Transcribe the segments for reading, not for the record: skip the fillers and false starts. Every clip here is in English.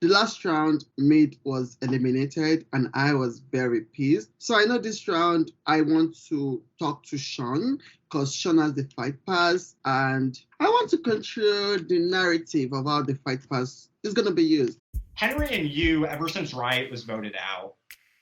The last round, Mid was eliminated, and I was very pissed. So I know this round I want to talk to Sean because Sean has the fight pass, and I want to control the narrative of how the fight pass is going to be used. Henry and you, ever since Riot was voted out,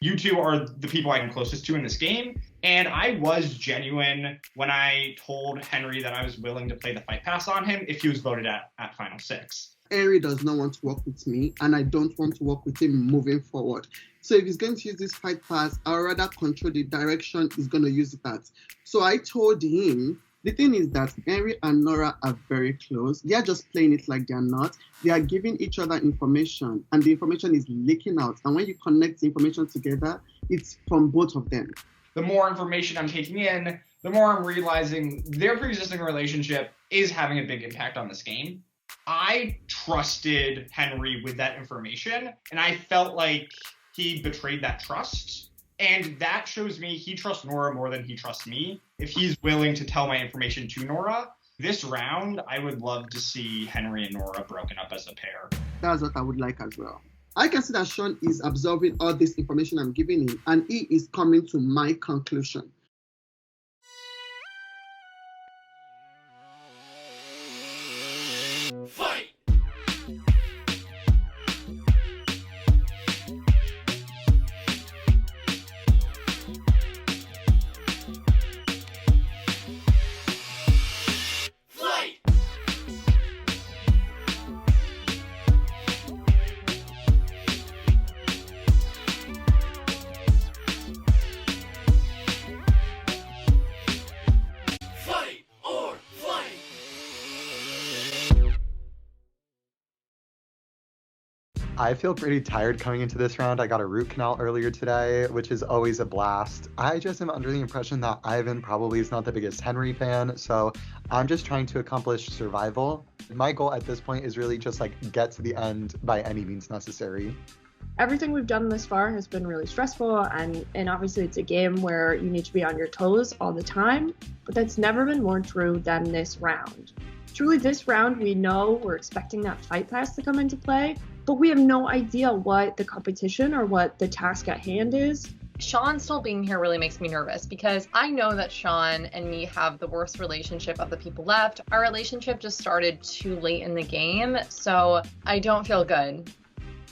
you two are the people I'm closest to in this game. And I was genuine when I told Henry that I was willing to play the fight pass on him if he was voted at Final Six. Henry does not want to work with me, and I don't want to work with him moving forward. So if he's going to use this fight pass, I'll rather control the direction he's going to use it at. So I told him, the thing is that Henry and Nora are very close. They are just playing it like they're not. They are giving each other information, and the information is leaking out. And when you connect the information together, it's from both of them. The more information I'm taking in, the more I'm realizing their pre-existing relationship is having a big impact on this game. I trusted Henry with that information, and I felt like he betrayed that trust. And that shows me he trusts Nora more than he trusts me. If he's willing to tell my information to Nora, this round, I would love to see Henry and Nora broken up as a pair. That's what I would like as well. I can see that Sean is absorbing all this information I'm giving him, and he is coming to my conclusion. Fight! I feel pretty tired coming into this round. I got a root canal earlier today, which is always a blast. I just am under the impression that Ivan probably is not the biggest Henry fan, so I'm just trying to accomplish survival. My goal at this point is really just get to the end by any means necessary. Everything we've done this far has been really stressful, and obviously it's a game where you need to be on your toes all the time, but that's never been more true than this round. Truly, this round, we know we're expecting that fight pass to come into play, but we have no idea what the competition or what the task at hand is. Sean still being here really makes me nervous because I know that Sean and me have the worst relationship of the people left. Our relationship just started too late in the game, so I don't feel good.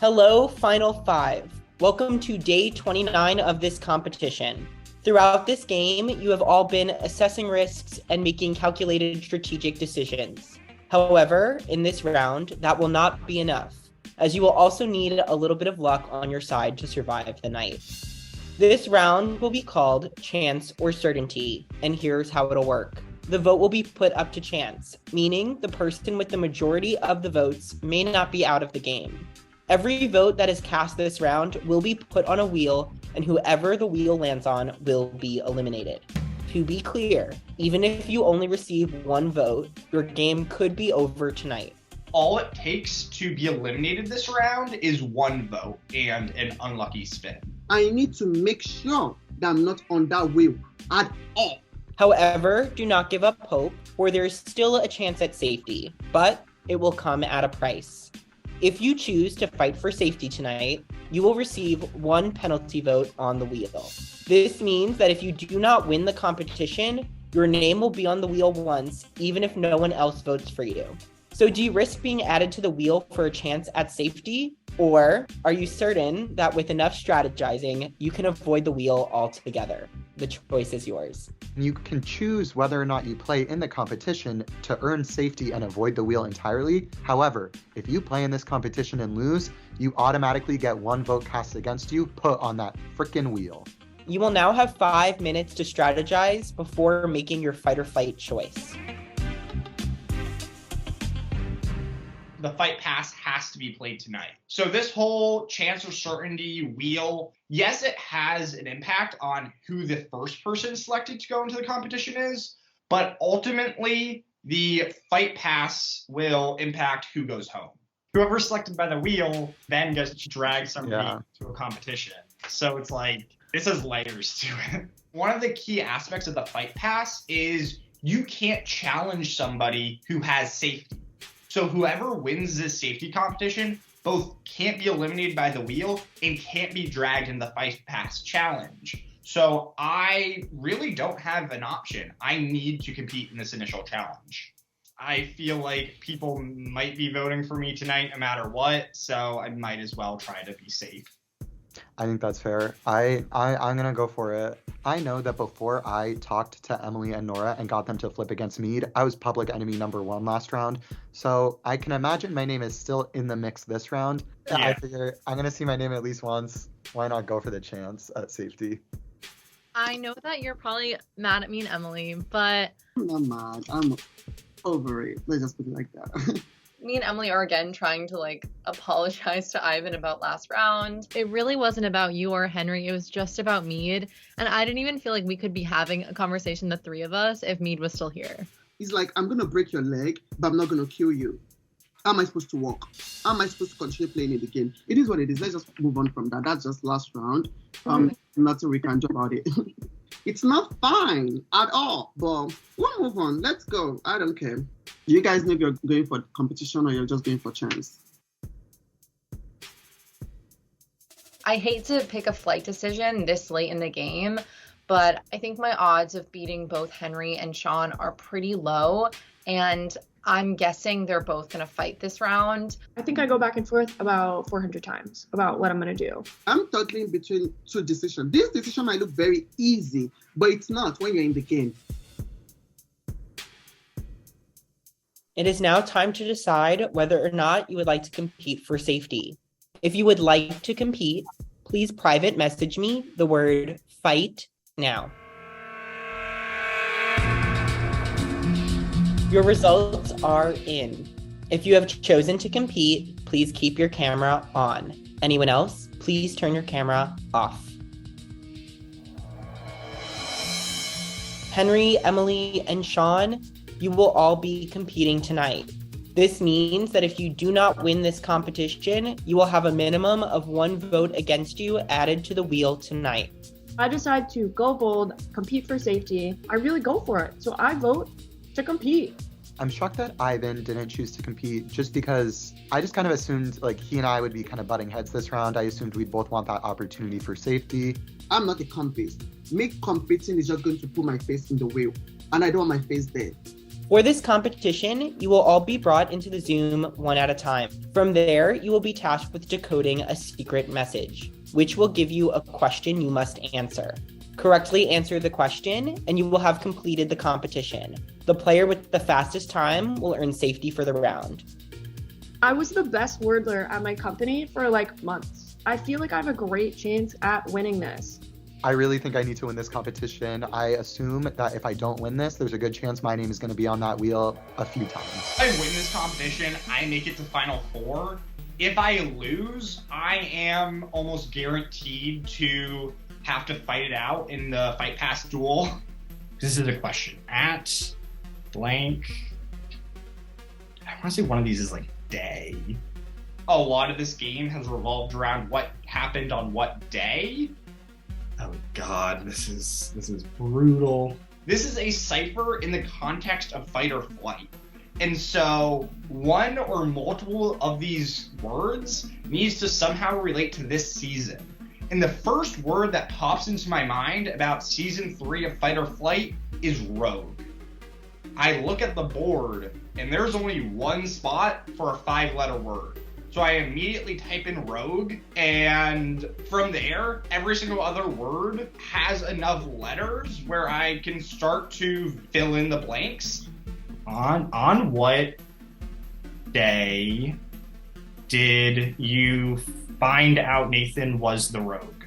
Hello, Final Five. Welcome to day 29 of this competition. Throughout this game, you have all been assessing risks and making calculated strategic decisions. However, in this round, that will not be enough, as you will also need a little bit of luck on your side to survive the night. This round will be called Chance or Certainty, and here's how it'll work. The vote will be put up to chance, meaning the person with the majority of the votes may not be out of the game. Every vote that is cast this round will be put on a wheel, and whoever the wheel lands on will be eliminated. To be clear, even if you only receive one vote, your game could be over tonight. All it takes to be eliminated this round is one vote and an unlucky spin. I need to make sure that I'm not on that wheel at all. However, do not give up hope, for there is still a chance at safety, but it will come at a price. If you choose to fight for safety tonight, you will receive one penalty vote on the wheel. This means that if you do not win the competition, your name will be on the wheel once, even if no one else votes for you. So do you risk being added to the wheel for a chance at safety? Or are you certain that with enough strategizing, you can avoid the wheel altogether? The choice is yours. You can choose whether or not you play in the competition to earn safety and avoid the wheel entirely. However, if you play in this competition and lose, you automatically get one vote cast against you put on that frickin' wheel. You will now have 5 minutes to strategize before making your fight or flight choice. The fight pass has to be played tonight. So this whole chance or certainty wheel, yes, it has an impact on who the first person selected to go into the competition is, but ultimately the fight pass will impact who goes home. Whoever's selected by the wheel then gets to drag somebody to a competition. So it's this has layers to it. One of the key aspects of the fight pass is you can't challenge somebody who has safety. So whoever wins this safety competition both can't be eliminated by the wheel and can't be dragged in the Fight Pass challenge. So I really don't have an option. I need to compete in this initial challenge. I feel like people might be voting for me tonight no matter what, so I might as well try to be safe. I think that's fair. I'm gonna go for it. I know that before I talked to Emily and Nora and got them to flip against Mead, I was public enemy number 1 last round. So I can imagine my name is still in the mix this round. Yeah. I figure I'm gonna see my name at least once. Why not go for the chance at safety? I know that you're probably mad at me and Emily, but I'm not mad. I'm over it. Let's just put it like that. me and Emily are again trying to apologize to Ivan about last round. It really wasn't about you or Henry. It was just about Mead. And I didn't even feel like we could be having a conversation, the 3 of us, if Mead was still here. He's like, I'm going to break your leg, but I'm not going to kill you. How am I supposed to walk? How am I supposed to continue playing it again? It is what it is. Let's just move on from that. That's just last round. Nothing we can do about it. It's not fine at all, but we'll move on. Let's go. I don't care. Do you guys know if you're going for competition or you're just going for chance? I hate to pick a flight decision this late in the game, but I think my odds of beating both Henry and Sean are pretty low, and I'm guessing they're both going to fight this round. I think I go back and forth about 400 times about what I'm going to do. I'm toggling between 2 decisions. This decision might look very easy, but it's not when you're in the game. It is now time to decide whether or not you would like to compete for safety. If you would like to compete, please private message me the word fight now. Your results are in. If you have chosen to compete, please keep your camera on. Anyone else, please turn your camera off. Henry, Emily, and Sean, you will all be competing tonight. This means that if you do not win this competition, you will have a minimum of 1 vote against you added to the wheel tonight. I decide to go bold, compete for safety. I really go for it. So I vote to compete. I'm shocked that Ivan didn't choose to compete just because I just kind of assumed he and I would be kind of butting heads this round. I assumed we'd both want that opportunity for safety. I'm not a compist. Me competing is just going to put my face in the wheel, and I don't want my face there. For this competition, you will all be brought into the Zoom one at a time. From there, you will be tasked with decoding a secret message, which will give you a question you must answer. Correctly answer the question, and you will have completed the competition. The player with the fastest time will earn safety for the round. I was the best wordler at my company for months. I feel like I have a great chance at winning this. I really think I need to win this competition. I assume that if I don't win this, there's a good chance my name is going to be on that wheel a few times. If I win this competition, I make it to Final 4. If I lose, I am almost guaranteed to have to fight it out in the Fight Pass duel. This is a question. At blank, I want to say one of these is day. A lot of this game has revolved around what happened on what day. Oh god, this is brutal. This is a cipher in the context of fight or flight. And so one or multiple of these words needs to somehow relate to this season. And the first word that pops into my mind about season 3 of Fight or Flight is rogue. I look at the board and there's only one spot for a 5-letter word. So I immediately type in rogue, and from there, every single other word has enough letters where I can start to fill in the blanks. On what day did you find out Nathan was the rogue?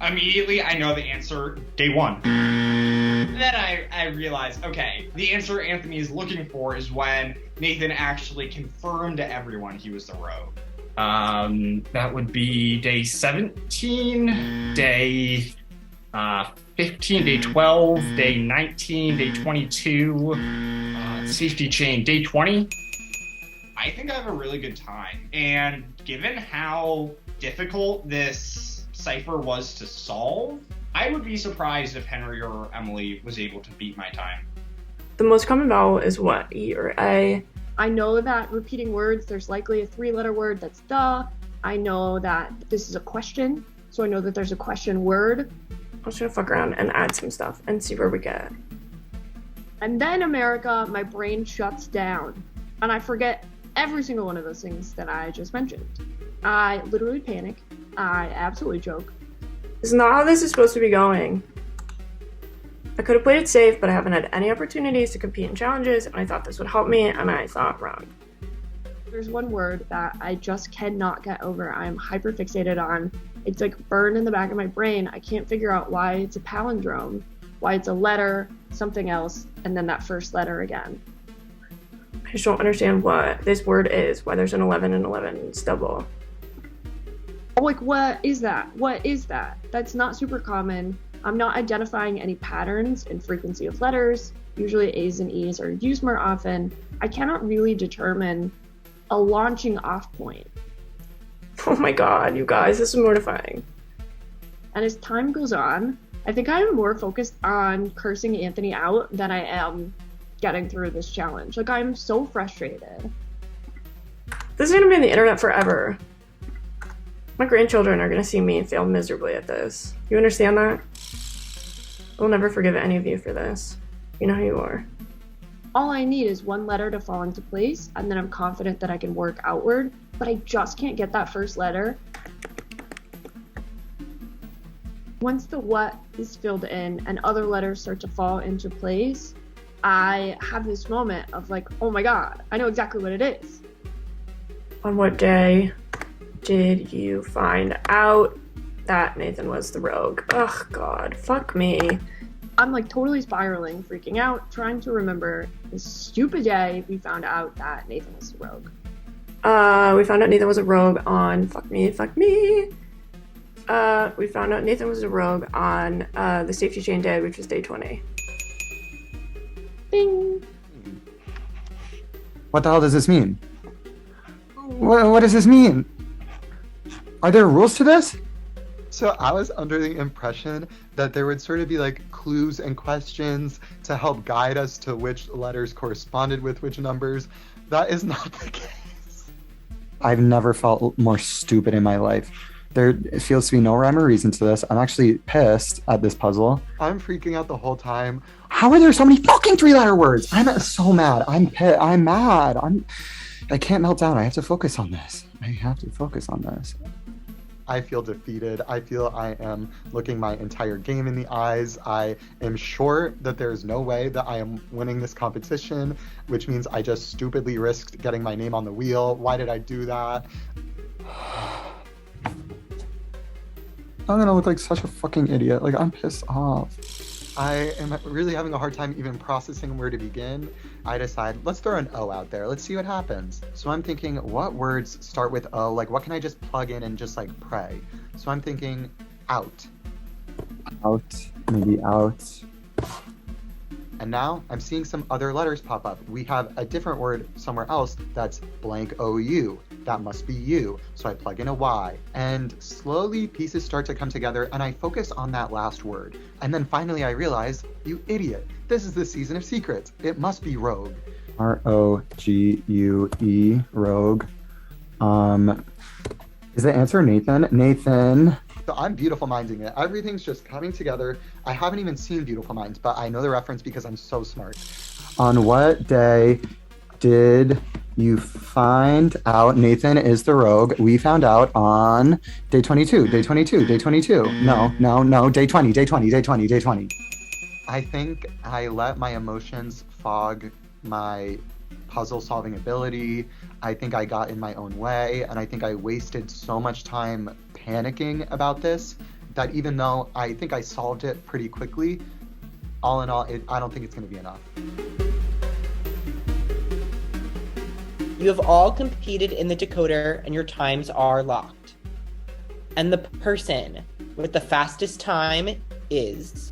Immediately, I know the answer, day 1. Then I realize, okay, the answer Anthony is looking for is when Nathan actually confirmed to everyone he was the rogue. That would be day 17, day 15, day 12, day 19, day 22, safety chain, day 20. I think I have a really good time. And given how difficult this cipher was to solve, I would be surprised if Henry or Emily was able to beat my time. The most common vowel is what, E or A? I know that repeating words, there's likely a 3-letter word that's the. I know that this is a question, so I know that there's a question word. I'm just gonna fuck around and add some stuff and see where we get. And then, America, my brain shuts down. And I forget every single one of those things that I just mentioned. I literally panic. I absolutely choke. This is not how this is supposed to be going. I could have played it safe, but I haven't had any opportunities to compete in challenges, and I thought this would help me, and I thought wrong. There's one word that I just cannot get over. I'm hyperfixated on. It's like burned in the back of my brain. I can't figure out why it's a palindrome, why it's a letter, something else, and then that first letter again. I just don't understand what this word is, why there's an 11 and 11 double. Like, what is that? What is that? That's not super common. I'm not identifying any patterns in frequency of letters. Usually A's and E's are used more often. I cannot really determine a launching off point. Oh my god, you guys, this is mortifying. And as time goes on, I think I am more focused on cursing Anthony out than I am getting through this challenge. Like, I'm so frustrated. This is gonna be on the internet forever. My grandchildren are gonna see me fail miserably at this. You understand that? I'll never forgive any of you for this. You know who you are. All I need is one letter to fall into place, and then I'm confident that I can work outward, but I just can't get that first letter. Once the what is filled in and other letters start to fall into place, I have this moment of like, oh my god, I know exactly what it is. On what day did you find out that Nathan was the rogue? Ugh, god, fuck me. I'm like totally spiraling, freaking out, trying to remember this stupid day we found out that Nathan was the rogue. We found out Nathan was a rogue on fuck me. We found out Nathan was a rogue on the safety chain day, which was day 20. Bing! What the hell does this mean? What does this mean? Are there rules to this? So I was under the impression that there would sort of be like clues and questions to help guide us to which letters corresponded with which numbers. That is not the case. I've never felt more stupid in my life. There feels to be no rhyme or reason to this. I'm actually pissed at this puzzle. I'm freaking out the whole time. How are there so many fucking 3-letter words? I'm so mad. I'm pissed. I'm mad. I can't melt down. I have to focus on this. I feel defeated. I feel I am looking my entire game in the eyes. I am sure that there is no way that I am winning this competition, which means I just stupidly risked getting my name on the wheel. Why did I do that? I'm gonna look like such a fucking idiot. Like, I'm pissed off. I am really having a hard time even processing where to begin. I decide, let's throw an O out there. Let's see what happens. So I'm thinking, what words start with O? Like, what can I just plug in and just, like, pray? So I'm thinking, out. Out. Maybe out. And now I'm seeing some other letters pop up. We have a different word somewhere else that's blank OU. That must be you. So I plug in a Y. And slowly pieces start to come together and I focus on that last word. And then finally I realize, you idiot, this is the season of secrets. It must be rogue. R-O-G-U-E, rogue. Is the answer Nathan? Nathan. So I'm beautiful minding it. Everything's just coming together. I haven't even seen Beautiful Minds, but I know the reference because I'm so smart. On what day did you find out Nathan is the rogue? We found out on day 22. Day 22. Day 22. No. Day 20. Day 20. Day 20. Day 20. I think I let my emotions fog my puzzle solving ability. I think I got in my own way, and I think I wasted so much time panicking about this that even though I think I solved it pretty quickly, all in all, I don't think it's going to be enough. You have all competed in the decoder and your times are locked. And the person with the fastest time is...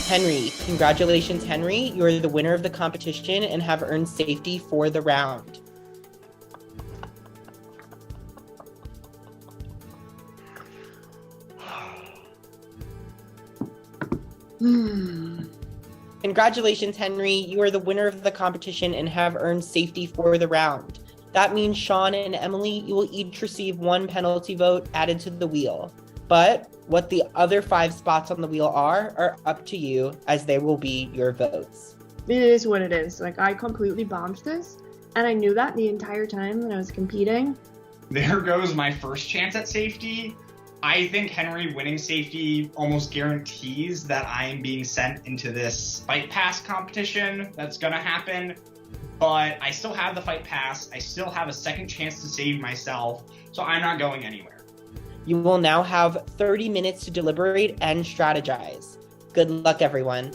Henry. Congratulations, Henry. You are the winner of the competition and have earned safety for the round. Congratulations, Henry. You are the winner of the competition and have earned safety for the round. That means Sean and Emily, you will each receive 1 penalty vote added to the wheel. But what the other 5 spots on the wheel are up to you, as they will be your votes. It is what it is. Like, I completely bombed this, and I knew that the entire time that I was competing. There goes my first chance at safety. I think Henry winning safety almost guarantees that I am being sent into this fight pass competition that's going to happen. But I still have the fight pass. I still have a second chance to save myself, so I'm not going anywhere. You will now have 30 minutes to deliberate and strategize. Good luck, everyone.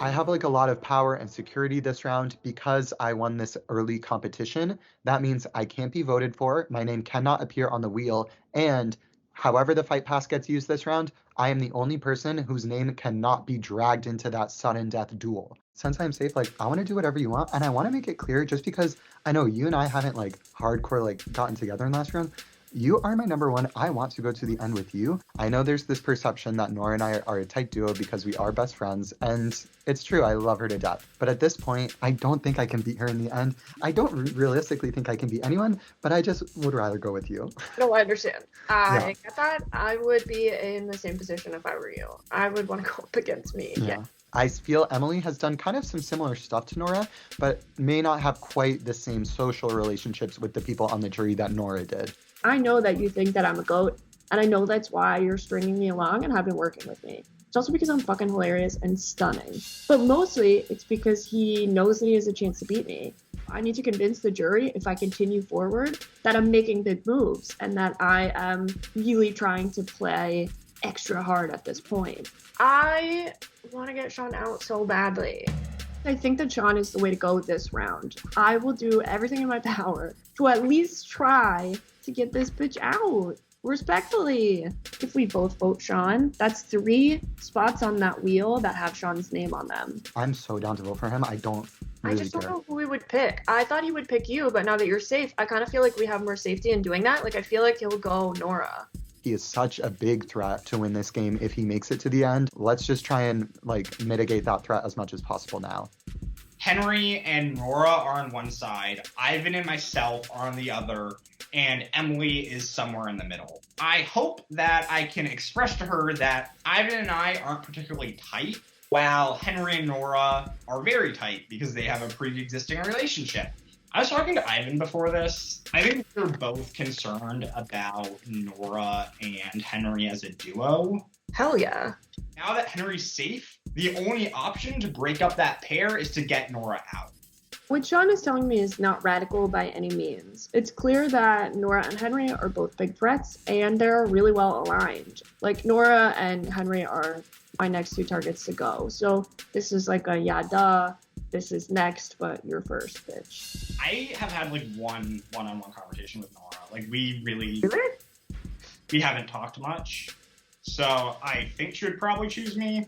I have like a lot of power and security this round because I won this early competition. That means I can't be voted for, my name cannot appear on the wheel, and however the fight pass gets used this round, I am the only person whose name cannot be dragged into that sudden death duel. Since I'm safe, like, I want to do whatever you want, and I want to make it clear, just because I know you and I haven't like hardcore like gotten together in last round, you are my number one. I want to go to the end with you. I know there's this perception that Nora and I are a tight duo because we are best friends, and it's true, I love her to death. But at this point, I don't think I can beat her in the end. I don't realistically think I can beat anyone, but I just would rather go with you. No, I understand. I get that. I would be in the same position if I were you. I would want to go up against me. Yeah. I feel Emily has done kind of some similar stuff to Nora, but may not have quite the same social relationships with the people on the jury that Nora did. I know that you think that I'm a goat, and I know that's why you're stringing me along and have been working with me. It's also because I'm fucking hilarious and stunning. But mostly, it's because he knows that he has a chance to beat me. I need to convince the jury, if I continue forward, that I'm making big moves and that I am really trying to play extra hard at this point. I want to get Sean out so badly. I think that Sean is the way to go this round. I will do everything in my power to at least try to get this bitch out. Respectfully. If we both vote Sean, that's 3 spots on that wheel that have Sean's name on them. I'm so down to vote for him. I don't really I just don't care. know who we would pick. I thought he would pick you, but now that you're safe, I kind of feel like we have more safety in doing that. Like, I feel like he'll go Nora. He is such a big threat to win this game if he makes it to the end. Let's just try and like mitigate that threat as much as possible now. Henry and Nora are on one side, Ivan and myself are on the other, and Emily is somewhere in the middle. I hope that I can express to her that Ivan and I aren't particularly tight, while Henry and Nora are very tight because they have a pre-existing relationship. I was talking to Ivan before this. I think they're both concerned about Nora and Henry as a duo. Hell yeah. Now that Henry's safe, the only option to break up that pair is to get Nora out. What Sean is telling me is not radical by any means. It's clear that Nora and Henry are both big threats, and they're really well aligned. Like, Nora and Henry are my next 2 targets to go. So this is like a yeah, duh. This is next, but you're first, bitch. I have had like one-on-one conversation with Nora. Like, we haven't talked much. So I think she would probably choose me.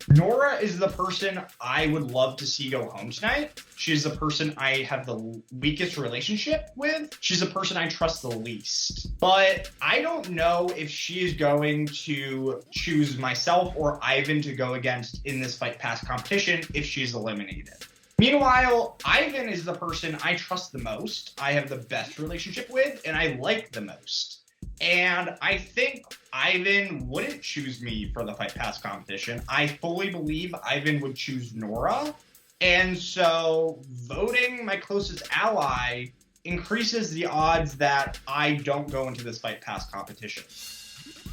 Nora is the person I would love to see go home tonight. She's the person I have the weakest relationship with. She's the person I trust the least. But I don't know if she is going to choose myself or Ivan to go against in this fight pass competition if she's eliminated. Meanwhile, Ivan is the person I trust the most, I have the best relationship with, and I like the most. And I think Ivan wouldn't choose me for the Fight Pass competition. I fully believe Ivan would choose Nora. And so voting my closest ally increases the odds that I don't go into this Fight Pass competition.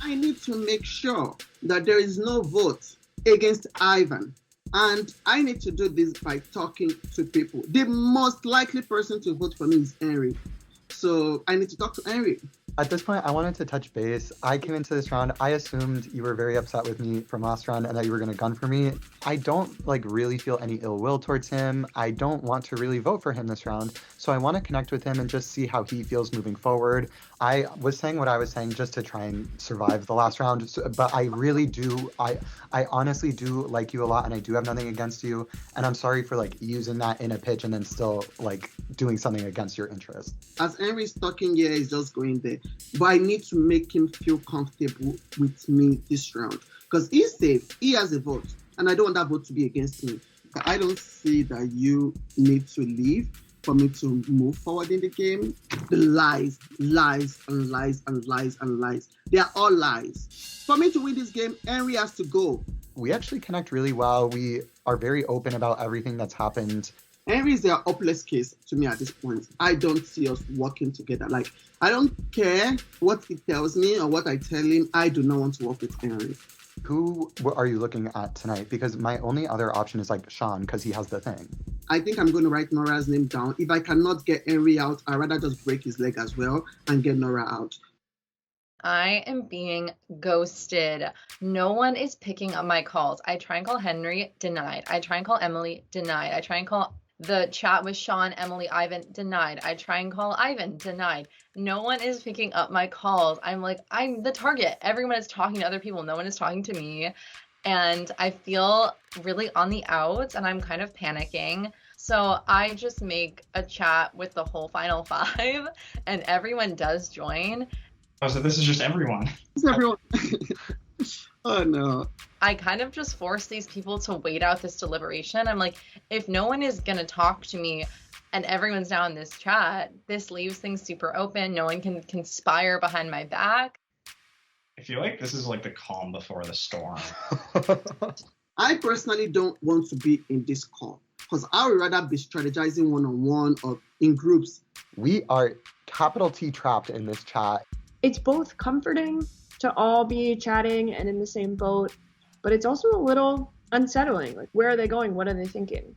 I need to make sure that there is no vote against Ivan. And I need to do this by talking to people. The most likely person to vote for me is Henry. So I need to talk to Henry. At this point, I wanted to touch base. I came into this round, I assumed you were very upset with me from last round and that you were going to gun for me. I don't really feel any ill will towards him. I don't want to really vote for him this round. So I want to connect with him and just see how he feels moving forward. I was saying what I was saying just to try and survive the last round, but I really do, I honestly do like you a lot, and I do have nothing against you, and I'm sorry for like using that in a pitch and then still like doing something against your interest. As Henry's talking here, he's just going there. But I need to make him feel comfortable with me this round. Because he's safe, he has a vote, and I don't want that vote to be against me. But I don't see that you need to leave for me to move forward in the game. The lies, and lies. They are all lies. For me to win this game, Henry has to go. We actually connect really well. We are very open about everything that's happened. Henry is a hopeless case to me at this point. I don't see us working together. Like, I don't care what he tells me or what I tell him. I do not want to work with Henry. Who are you looking at tonight? Because my only other option is like Sean, because he has the thing. I think I'm going to write Nora's name down. If I cannot get Henry out, I'd rather just break his leg as well and get Nora out. I am being ghosted. No one is picking up my calls. I try and call Henry, denied. I try and call Emily, denied. I try and call the chat with Sean, Emily, Ivan, denied. I try and call Ivan, denied. No one is picking up my calls. I'm like, I'm the target. Everyone is talking to other people. No one is talking to me. And I feel really on the outs, and I'm kind of panicking. So I just make a chat with the whole final five, and everyone does join. Oh, so this is just everyone. It's everyone. Oh, no. I kind of just force these people to wait out this deliberation. I'm like, if no one is going to talk to me and everyone's now in this chat, this leaves things super open. No one can conspire behind my back. I feel like this is like the calm before the storm. I personally don't want to be in this call because I would rather be strategizing one-on-one or in groups. We are capital T trapped in this chat. It's both comforting to all be chatting and in the same boat, but it's also a little unsettling. Like, where are they going? What are they thinking?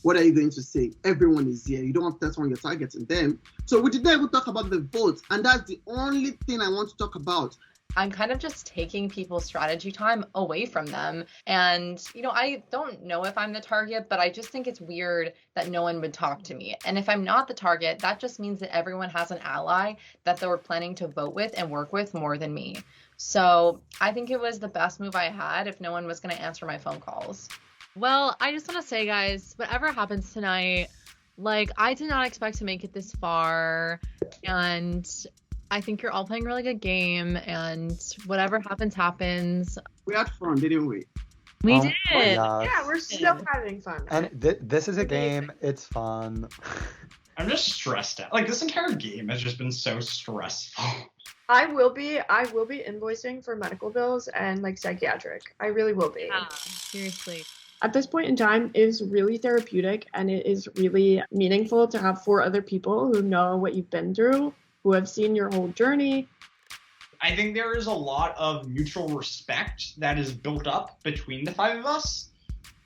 What are you going to say? Everyone is here. You don't have to test on your targeting them. So we did not even talk about the votes, and that's the only thing I want to talk about. I'm kind of just taking people's strategy time away from them. And, I don't know if I'm the target, but I just think it's weird that no one would talk to me. And if I'm not the target, that just means that everyone has an ally that they were planning to vote with and work with more than me. So I think it was the best move I had if no one was going to answer my phone calls. Well, I just want to say, guys, whatever happens tonight, I did not expect to make it this far. And I think you're all playing a really good game, and whatever happens. We had fun, didn't we? We did. Yeah, we're still having fun. And this is a game. It's fun. I'm just stressed out. Like, this entire game has just been so stressful. I will be invoicing for medical bills and psychiatric. I really will be. Yeah, seriously. At this point in time, it is really therapeutic, and it is really meaningful to have 4 other people who know what you've been through, who have seen your whole journey. I think there is a lot of mutual respect that is built up between the 5 of us.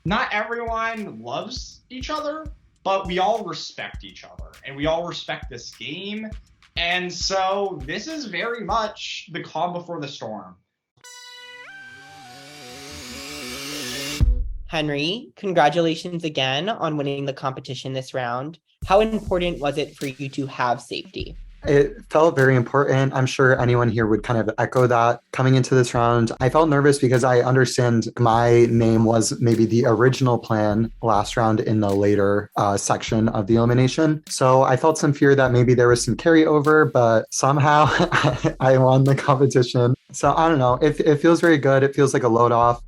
Not everyone loves each other, but we all respect each other, and we all respect this game. And so this is very much the calm before the storm. Henry, congratulations again on winning the competition this round. How important was it for you to have safety? It felt very important. I'm sure anyone here would kind of echo that coming into this round. I felt nervous because I understand my name was maybe the original plan last round in the later section of the elimination. So I felt some fear that maybe there was some carryover, but somehow I won the competition. So I don't know. It feels very good. It feels like a load off.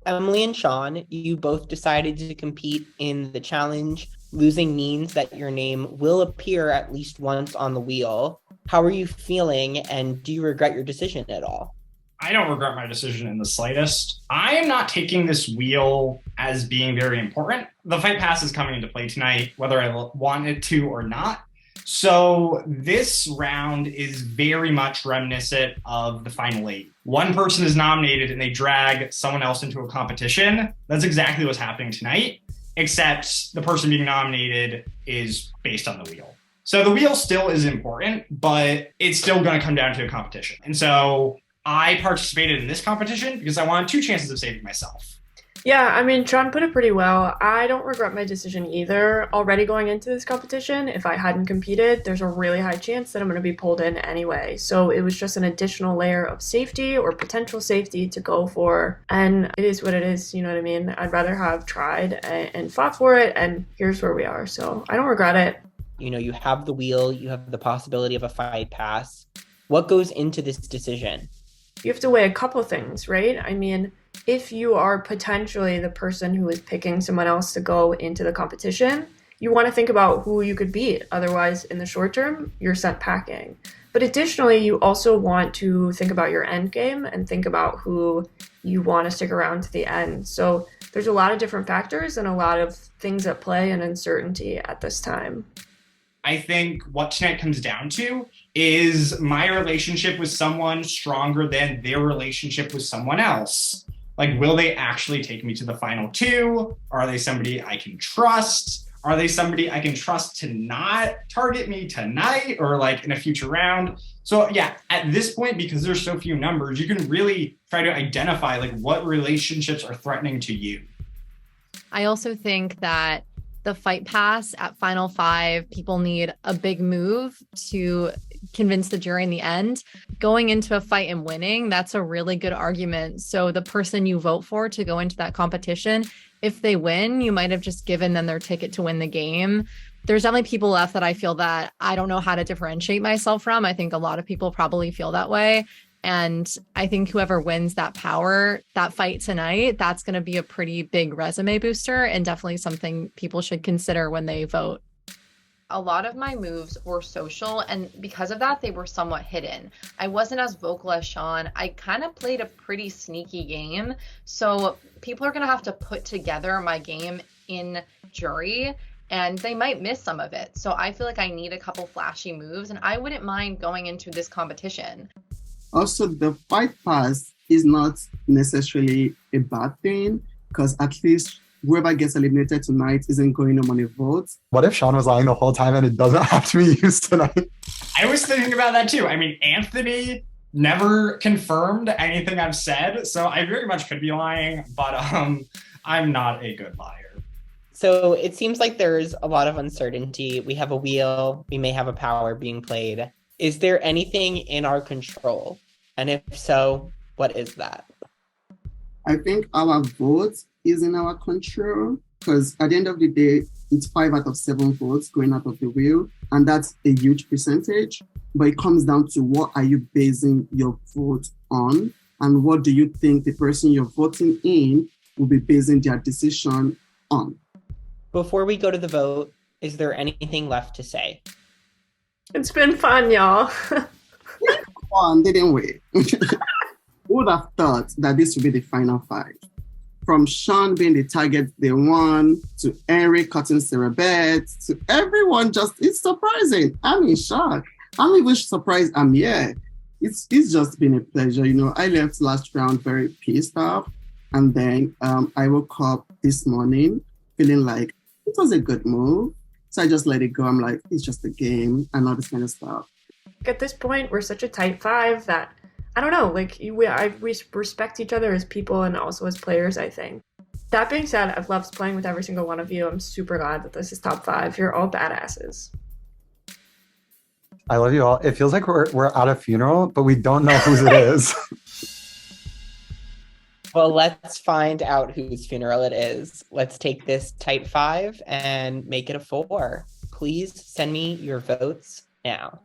Emily and Sean, you both decided to compete in the challenge. Losing means that your name will appear at least once on the wheel. How are you feeling, and do you regret your decision at all? I don't regret my decision in the slightest. I am not taking this wheel as being very important. The fight pass is coming into play tonight, whether I want it to or not. So this round is very much reminiscent of the final 8. One person is nominated and they drag someone else into a competition. That's exactly what's happening tonight, except the person being nominated is based on the wheel. So the wheel still is important, but it's still going to come down to a competition. And so I participated in this competition because I wanted 2 chances of saving myself. Yeah, I mean, Sean put it pretty well. I don't regret my decision either. Already going into this competition, if I hadn't competed, there's a really high chance that I'm going to be pulled in anyway. So it was just an additional layer of safety or potential safety to go for. And it is what it is, you know what I mean? I'd rather have tried and fought for it, and here's where we are. So I don't regret it. You know, you have the wheel, you have the possibility of a fight pass. What goes into this decision? You have to weigh a couple things, right? I mean, if you are potentially the person who is picking someone else to go into the competition, you want to think about who you could beat. Otherwise, in the short term, you're sent packing. But additionally, you also want to think about your end game and think about who you want to stick around to the end. So there's a lot of different factors and a lot of things at play and uncertainty at this time. I think what tonight comes down to is my relationship with someone stronger than their relationship with someone else. Like, will they actually take me to the final two? Are they somebody I can trust? Are they somebody I can trust to not target me tonight or like in a future round? So yeah, at this point, because there's so few numbers, you can really try to identify like what relationships are threatening to you. I also think that the fight pass at Final 5, people need a big move to convince the jury in the end. Going into a fight and winning, that's a really good argument. So the person you vote for to go into that competition, if they win, you might have just given them their ticket to win the game. There's definitely people left that I feel that I don't know how to differentiate myself from. I think a lot of people probably feel that way. And I think whoever wins that fight tonight, that's going to be a pretty big resume booster and definitely something people should consider when they vote. A lot of my moves were social, and because of that, they were somewhat hidden. I wasn't as vocal as Sean. I kind of played a pretty sneaky game. So people are going to have to put together my game in jury, and they might miss some of it. So I feel like I need a couple flashy moves, and I wouldn't mind going into this competition. Also, the fight pass is not necessarily a bad thing, because at least whoever gets eliminated tonight isn't going home on a vote. What if Sean was lying the whole time and it doesn't have to be used tonight? I was thinking about that too. I mean, Anthony never confirmed anything I've said, so I very much could be lying, but I'm not a good liar. So it seems like there's a lot of uncertainty. We have a wheel, we may have a power being played. Is there anything in our control? And if so, what is that? I think our vote is in our control, because at the end of the day, it's 5 out of 7 votes going out of the wheel, and that's a huge percentage. But it comes down to what are you basing your vote on, and what do you think the person you're voting in will be basing their decision on. Before we go to the vote, is there anything left to say? It's been fun, y'all. Fun, didn't we? Who would have thought that this would be the final 5? From Sean being the target day 1, to Henry cutting Sarah Beth, to everyone it's surprising. I'm in shock. I'm even surprised I'm here. It's just been a pleasure. You know, I left last round very pissed off. And then I woke up this morning feeling like it was a good move. So I just let it go. I'm like, it's just a game and all this kind of stuff. At this point, we're such a tight 5 that, I don't know, like we respect each other as people and also as players, I think. That being said, I've loved playing with every single one of you. I'm super glad that this is top 5. You're all badasses. I love you all. It feels like we're at a funeral, but we don't know whose it is. Well, let's find out whose funeral it is. Let's take this tight 5 and make it a 4. Please send me your votes now.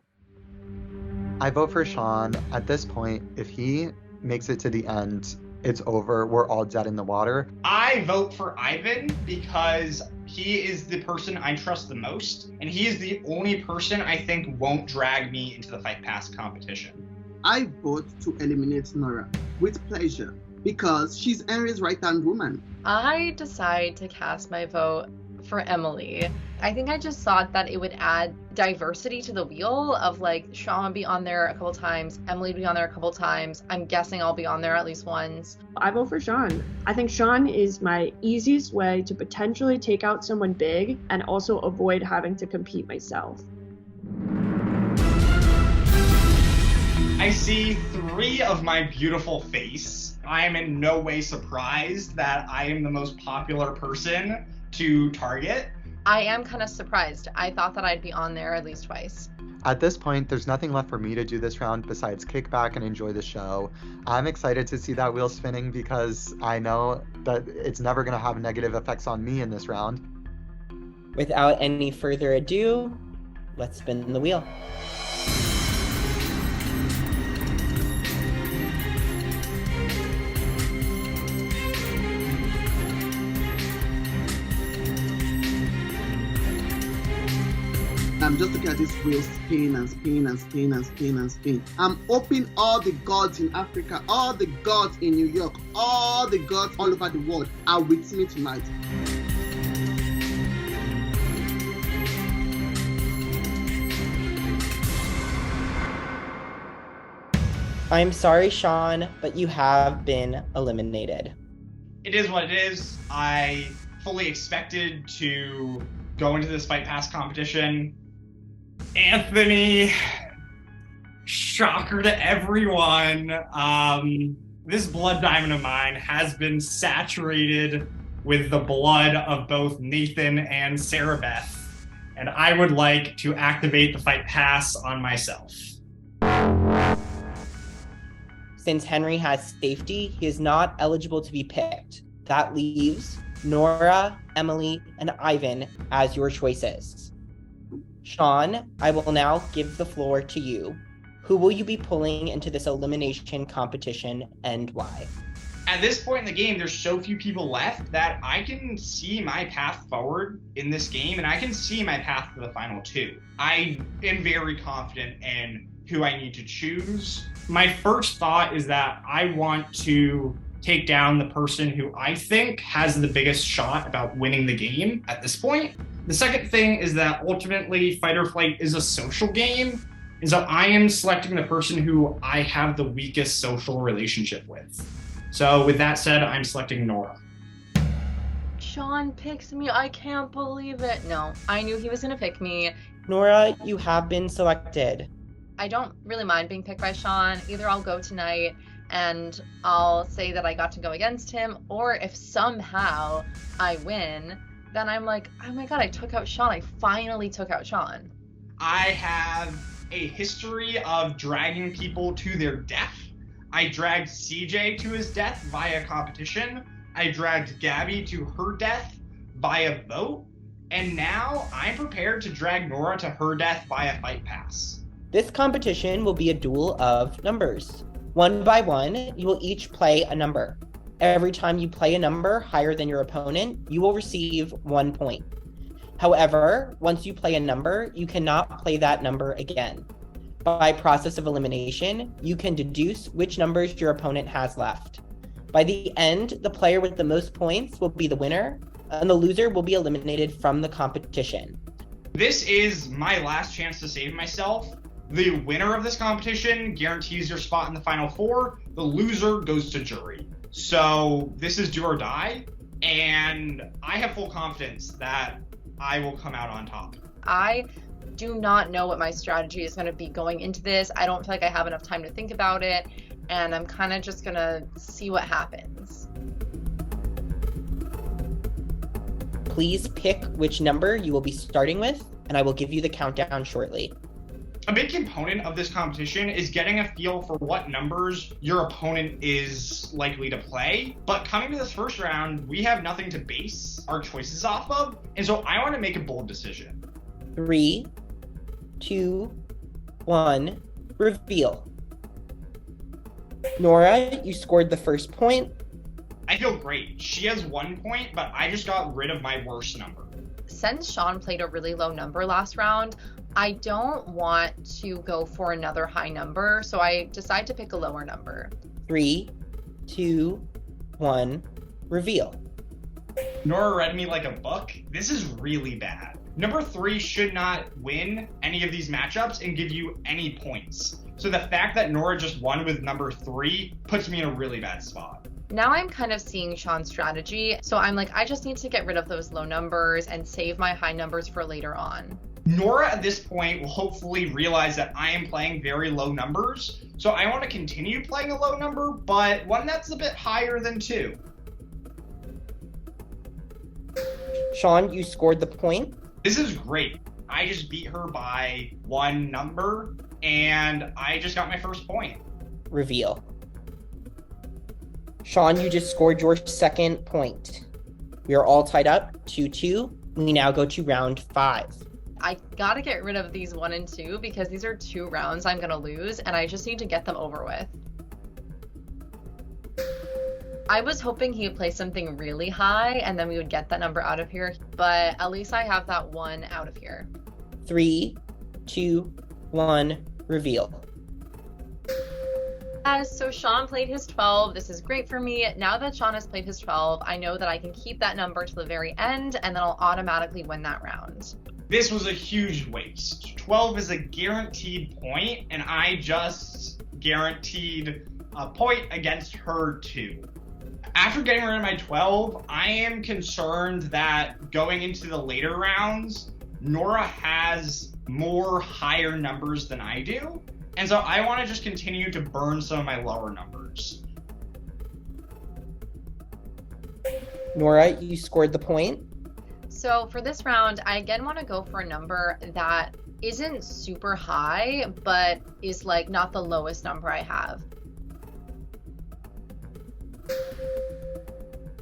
I vote for Sean. At this point, if he makes it to the end, it's over. We're all dead in the water. I vote for Ivan because he is the person I trust the most, and he is the only person I think won't drag me into the Fight Pass competition. I vote to eliminate Nora with pleasure, because she's Henry's right-hand woman. I decide to cast my vote for Emily. I think I just thought that it would add diversity to the wheel of like Sean would be on there a couple times, Emily would be on there a couple times. I'm guessing I'll be on there at least once. I vote for Sean. I think Sean is my easiest way to potentially take out someone big and also avoid having to compete myself. I I see 3 of my beautiful face. I am in no way surprised that I am the most popular person to target. I am kind of surprised. I thought that I'd be on there at least twice. At this point, there's nothing left for me to do this round besides kick back and enjoy the show. I'm excited to see that wheel spinning because I know that it's never going to have negative effects on me in this round. Without any further ado, let's spin the wheel. I'm just looking at this wheel spin and spin and spin and spin and spin. I'm hoping all the gods in Africa, all the gods in New York, all the gods all over the world are with me tonight. I'm sorry, Sean, but you have been eliminated. It is what it is. I fully expected to go into this Fight Pass competition. Anthony, shocker to everyone. This blood diamond of mine has been saturated with the blood of both Nathan and Sarah Beth, and I would like to activate the Fight Pass on myself. Since Henry has safety, he is not eligible to be picked. That leaves Nora, Emily, and Ivan as your choices. Sean, I will now give the floor to you. Who will you be pulling into this elimination competition and why? At this point in the game, there's so few people left that I can see my path forward in this game, and I can see my path to the final 2. I am very confident in who I need to choose. My first thought is that I want to take down the person who I think has the biggest shot about winning the game at this point. The second thing is that ultimately Fight or Flight is a social game, and so I am selecting the person who I have the weakest social relationship with. So with that said, I'm selecting Nora. Sean picks me. I can't believe it. No, I knew he was going to pick me. Nora, you have been selected. I don't really mind being picked by Sean. Either I'll go tonight and I'll say that I got to go against him, or if somehow I win, then I'm like, oh my god, I took out Sean. I finally took out Sean. I have a history of dragging people to their death. I dragged CJ to his death via competition. I dragged Gabby to her death via vote. And now I'm prepared to drag Nora to her death via Fight Pass. This competition will be a duel of numbers. One by one, you will each play a number. Every time you play a number higher than your opponent, you will receive 1 point. However, once you play a number, you cannot play that number again. By process of elimination, you can deduce which numbers your opponent has left. By the end, the player with the most points will be the winner, and the loser will be eliminated from the competition. This is my last chance to save myself. The winner of this competition guarantees your spot in the final 4. The loser goes to jury. So this is do or die, and I have full confidence that I will come out on top. I do not know what my strategy is going to be going into this. I don't feel like I have enough time to think about it, and I'm kind of just going to see what happens. Please pick which number you will be starting with, and I will give you the countdown shortly. A big component of this competition is getting a feel for what numbers your opponent is likely to play. But coming to this first round, we have nothing to base our choices off of, and so I want to make a bold decision. 3, 2, 1, reveal. Nora, you scored the first point. I feel great. She has 1 point, but I just got rid of my worst number. Since Sean played a really low number last round, I don't want to go for another high number, so I decide to pick a lower number. 3, 2, 1, reveal. Nora read me like a book. This is really bad. Number 3 should not win any of these matchups and give you any points. So the fact that Nora just won with number 3 puts me in a really bad spot. Now I'm kind of seeing Sean's strategy, so I'm like, I just need to get rid of those low numbers and save my high numbers for later on. Nora at this point will hopefully realize that I am playing very low numbers. So I want to continue playing a low number, but one that's a bit higher than 2. Sean, you scored the point. This is great. I just beat her by 1 number, and I just got my first point. Reveal. Sean, you just scored your second point. We are all tied up, 2-2. We now go to round 5. I gotta get rid of these 1 and 2 because these are 2 rounds I'm gonna lose, and I just need to get them over with. I was hoping he would play something really high and then we would get that number out of here, but at least I have that 1 out of here. 3, 2, 1, reveal. So Sean played his 12. This is great for me. Now that Sean has played his 12, I know that I can keep that number to the very end and then I'll automatically win that round. This was a huge waste. 12 is a guaranteed point, and I just guaranteed a point against her 2. After getting rid of my 12, I am concerned that going into the later rounds, Nora has more higher numbers than I do. And so I want to just continue to burn some of my lower numbers. Nora, you scored the point. So for this round, I again want to go for a number that isn't super high, but is like not the lowest number I have.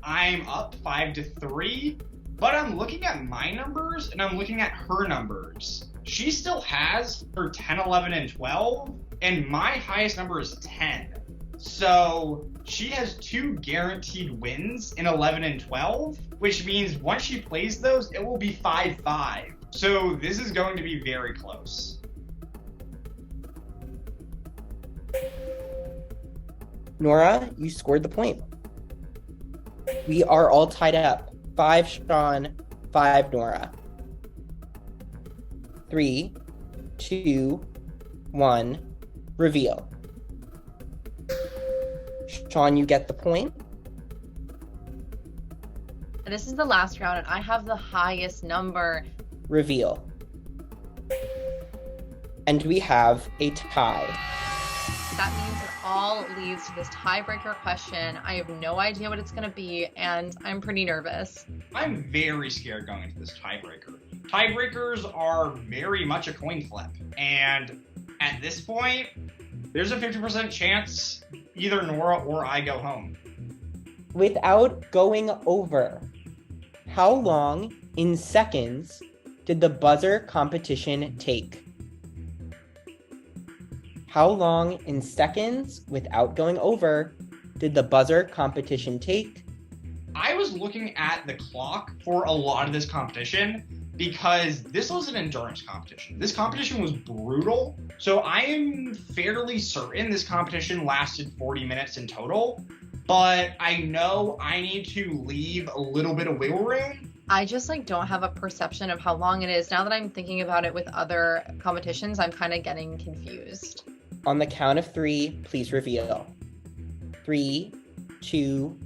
I'm up 5-3, but I'm looking at my numbers and I'm looking at her numbers. She still has her 10, 11, and 12, and my highest number is 10. So she has 2 guaranteed wins in 11 and 12, which means once she plays those, it will be 5-5. So this is going to be very close. Nora, you scored the point. We are all tied up. 5 Sean, 5 Nora. 3, 2, 1, reveal. Sean, you get the point. This is the last round and I have the highest number. Reveal. And we have a tie. That means it all leads to this tiebreaker question. I have no idea what it's going to be, and I'm pretty nervous. I'm very scared going into this tiebreaker. Tiebreakers are very much a coin flip, and at this point, there's a 50% chance either Nora or I go home. Without going over, how long in seconds did the buzzer competition take? How long in seconds, without going over, did the buzzer competition take? I was looking at the clock for a lot of this competition because this was an endurance competition. This competition was brutal, so I am fairly certain this competition lasted 40 minutes in total, but I know I need to leave a little bit of wiggle room. I just don't have a perception of how long it is. Now that I'm thinking about it with other competitions, I'm kind of getting confused. On the count of 3, please reveal. 3, 2,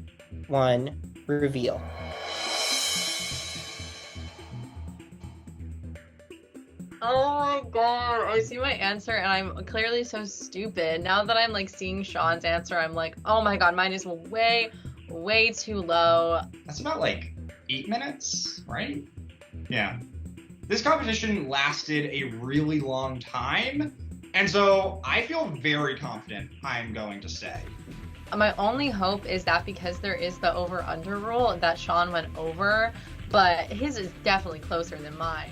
1, reveal. Oh my god, I see my answer and I'm clearly so stupid. Now that I'm seeing Sean's answer, I'm like, oh my god, mine is way, way too low. That's about 8 minutes, right? Yeah. This competition lasted a really long time, and so I feel very confident I'm going to stay. My only hope is that because there is the over-under rule that Sean went over, but his is definitely closer than mine.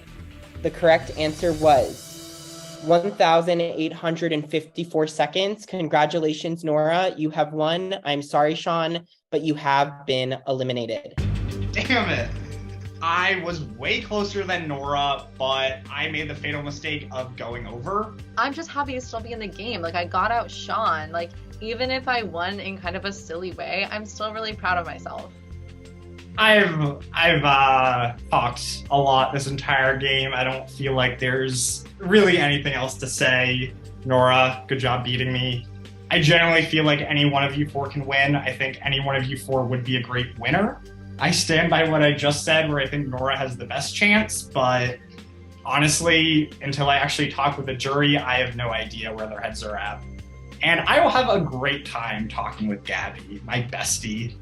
The correct answer was 1,854 seconds. Congratulations, Nora. You have won. I'm sorry, Sean, but you have been eliminated. Damn it. I was way closer than Nora, but I made the fatal mistake of going over. I'm just happy to still be in the game. I got out Sean. Even if I won in kind of a silly way, I'm still really proud of myself. I've talked a lot this entire game. I don't feel like there's really anything else to say. Nora, good job beating me. I generally feel like any one of you 4 can win. I think any one of you 4 would be a great winner. I stand by what I just said, where I think Nora has the best chance, but Honestly, until I actually talk with the jury, I have no idea where their heads are at. And I will have a great time talking with Gabby, my bestie.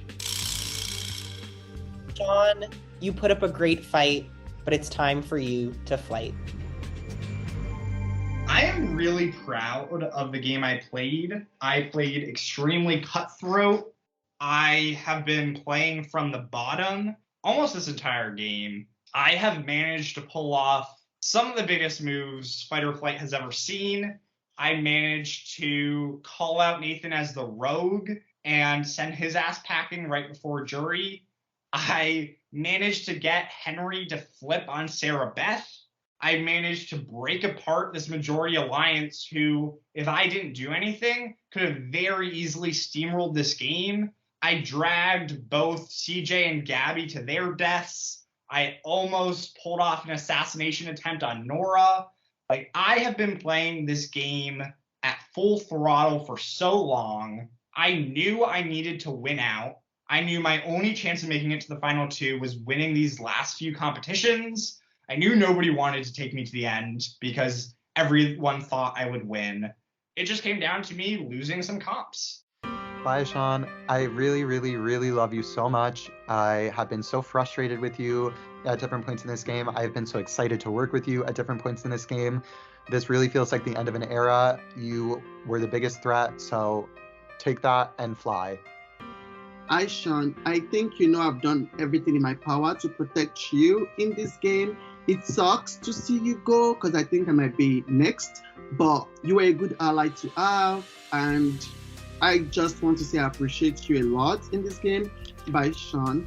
Sean, you put up a great fight, but it's time for you to flight. I am really proud of the game I played. I played extremely cutthroat. I have been playing from the bottom almost this entire game. I have managed to pull off some of the biggest moves Fight or Flight has ever seen. I managed to call out Nathan as the rogue and send his ass packing right before jury. I managed to get Henry to flip on Sarah Beth. I managed to break apart this majority alliance who, if I didn't do anything, could have very easily steamrolled this game. I dragged both CJ and Gabby to their deaths. I almost pulled off an assassination attempt on Nora. Like, I have been playing this game at full throttle for so long. I knew I needed to win out. I knew my only chance of making it to the final two was winning these last few competitions. I knew nobody wanted to take me to the end because everyone thought I would win. It just came down to me losing some comps. Bye, Sean. I really, really, really love you so much. I have been so frustrated with you at different points in this game. I've been so excited to work with you at different points in this game. This really feels like the end of an era. You were the biggest threat, so take that and fly. Hi, Sean. I think you know I've done everything in my power to protect you in this game. It sucks to see you go because I think I might be next, but you were a good ally to have, and I just want to say I appreciate you a lot in this game. Bye, Sean.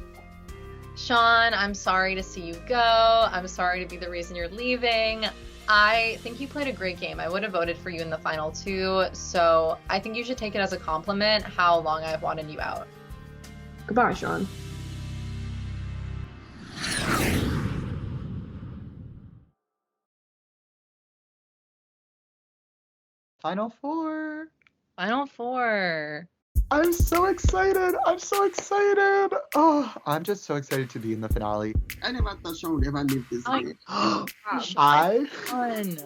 Sean, I'm sorry to see you go. I'm sorry to be the reason you're leaving. I think you played a great game. I would have voted for you in the final two, so I think you should take it as a compliment how long I've wanted you out. Goodbye, Sean. Final four. Final four. I'm so excited. I'm so excited. Oh, I'm just so excited to be in the finale. I never thought Sean would ever leave this game. I Fun.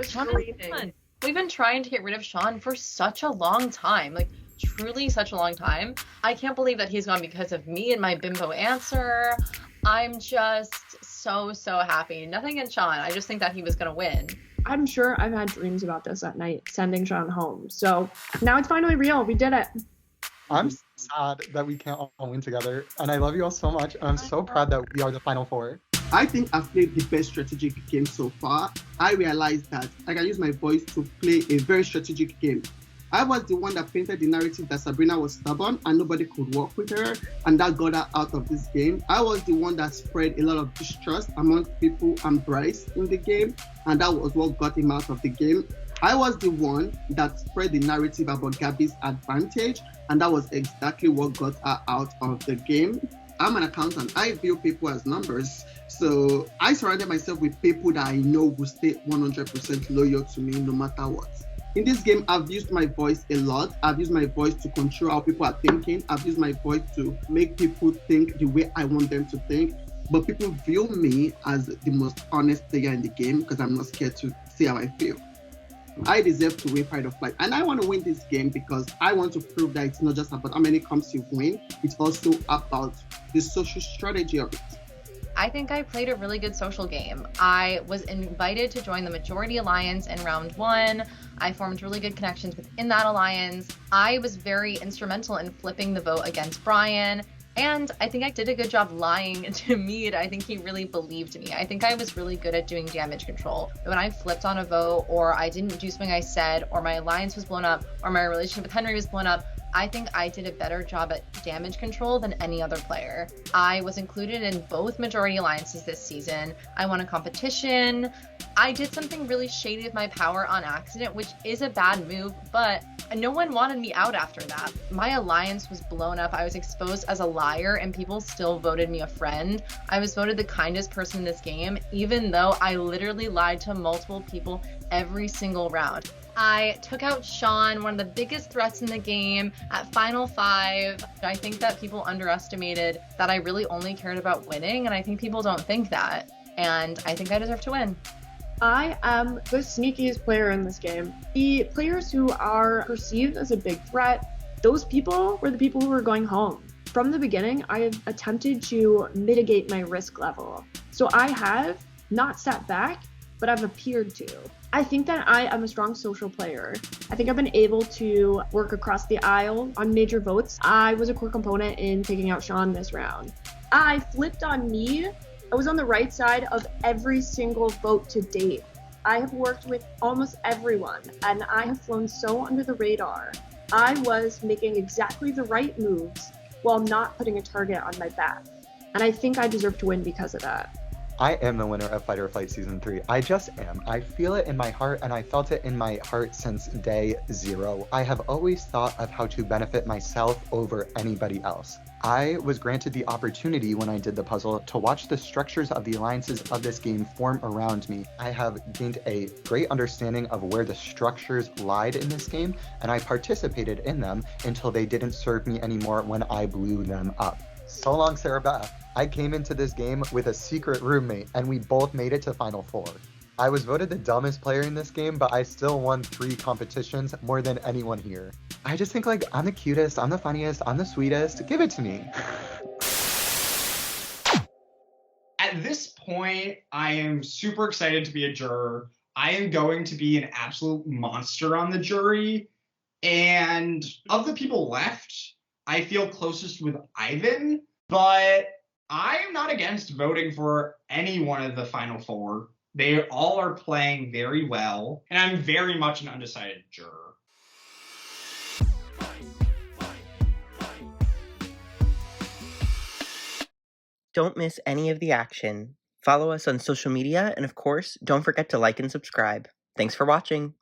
Sean is fun. We've been trying to get rid of Sean for such a long time. Like, truly such a long time. I can't believe that he's gone because of me and my bimbo answer. I'm just so happy. Nothing in Sean. I just think that he was going to win. I'm sure I've had dreams about this at night, sending Sean home. So now it's finally real. We did it. I'm sad that we can't all win together, and I love you all so much, and I'm so proud that we are the final four. I think I've played the best strategic game so far. I realized that I can use my voice to play a very strategic game. I was the one that painted the narrative that Sabrina was stubborn and nobody could work with her, and that got her out of this game. I was the one that spread a lot of distrust amongst people and Bryce in the game, and that was what got him out of the game. I was the one that spread the narrative about Gabby's advantage, and that was exactly what got her out of the game. I'm an accountant. I view people as numbers. So I surrounded myself with people that I know will stay 100% loyal to me no matter what. In this game, I've used my voice a lot. I've used my voice to control how people are thinking. I've used my voice to make people think the way I want them to think. But people view me as the most honest player in the game because I'm not scared to say how I feel. I deserve to win Fight or Flight. And I want to win this game because I want to prove that it's not just about how many comps you win. It's also about the social strategy of it. I think I played a really good social game. I was invited to join the Majority Alliance in round one. I formed really good connections within that alliance. I was very instrumental in flipping the vote against Brian. And I think I did a good job lying to Mead. I think he really believed me. I think I was really good at doing damage control. When I flipped on a vote, or I didn't do something I said, or my alliance was blown up, or my relationship with Henry was blown up, I think I did a better job at damage control than any other player. I was included in both Majority Alliances this season. I won a competition. I did something really shady with my power on accident, which is a bad move, but no one wanted me out after that. My alliance was blown up. I was exposed as a liar, and people still voted me a friend. I was voted the kindest person in this game, even though I literally lied to multiple people every single round. I took out Sean, one of the biggest threats in the game, at Final 5. I think that people underestimated that I really only cared about winning, and I think people don't think that. And I think I deserve to win. I am the sneakiest player in this game. The players who are perceived as a big threat, those people were the people who were going home. From the beginning, I have attempted to mitigate my risk level. So I have not sat back, but I've appeared to. I think that I am a strong social player. I think I've been able to work across the aisle on major votes. I was a core component in taking out Sean this round. I flipped on me. I was on the right side of every single vote to date. I have worked with almost everyone, and I have flown so under the radar. I was making exactly the right moves while not putting a target on my back. And I think I deserve to win because of that. I am the winner of Fight or Flight Season 3. I just am. I feel it in my heart, and I felt it in my heart since day 0. I have always thought of how to benefit myself over anybody else. I was granted the opportunity when I did the puzzle to watch the structures of the alliances of this game form around me. I have gained a great understanding of where the structures lied in this game, and I participated in them until they didn't serve me anymore when I blew them up. So long, Sarah Beth. I came into this game with a secret roommate, and we both made it to Final Four. I was voted the dumbest player in this game, but I still won 3 competitions, more than anyone here. I just think, like, I'm the cutest, I'm the funniest, I'm the sweetest. Give it to me. At this point, I am super excited to be a juror. I am going to be an absolute monster on the jury. And of the people left, I feel closest with Ivan, but I am not against voting for any one of the Final Four. They all are playing very well, and I'm very much an undecided juror. Don't miss any of the action. Follow us on social media, and of course, don't forget to like and subscribe. Thanks for watching.